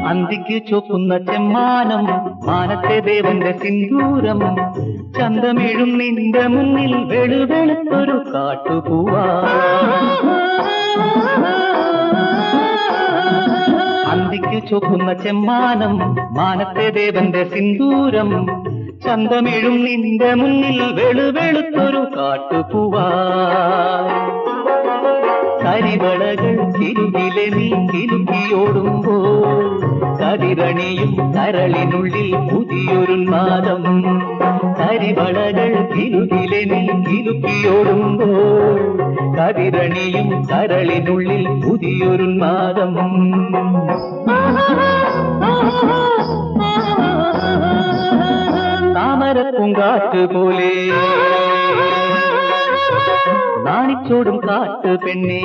അന്തിക്ക് ചൊക്കുന്ന ചെമ്മാനം മാനത്തെ ദേവന്റെ സിന്ദൂരം ചന്തമിഴും നിന്റെ മുന്നിൽ വെളുവെളുത്തൊരു കാട്ടുപൂവാ അന്തിക്ക് ചൊക്കുന്ന ചെമ്മാനം മാനത്തെ ദേവന്റെ സിന്ദൂരം ചന്തമിഴും നിന്റെ മുന്നിൽ വെളുവെളുത്തൊരു കാട്ടുപൂവാ കരിവളകൾ തിരുകിലെ നീ കിലുക്കിയോടുമ്പോൾ കതിരണിയും കരളിനുള്ളിൽ പുതിയൊരു നാദം കരിവളകൾ തിരുകിലെ നീ കിലുക്കിയോടുമ്പോൾ കതിരണിയും കരളിനുള്ളിൽ പുതിയൊരു നാദം താമരപ്പൂങ്കാറ്റ് പോലെ നാണിച്ചോടും കാട്ടു പെണ്ണേ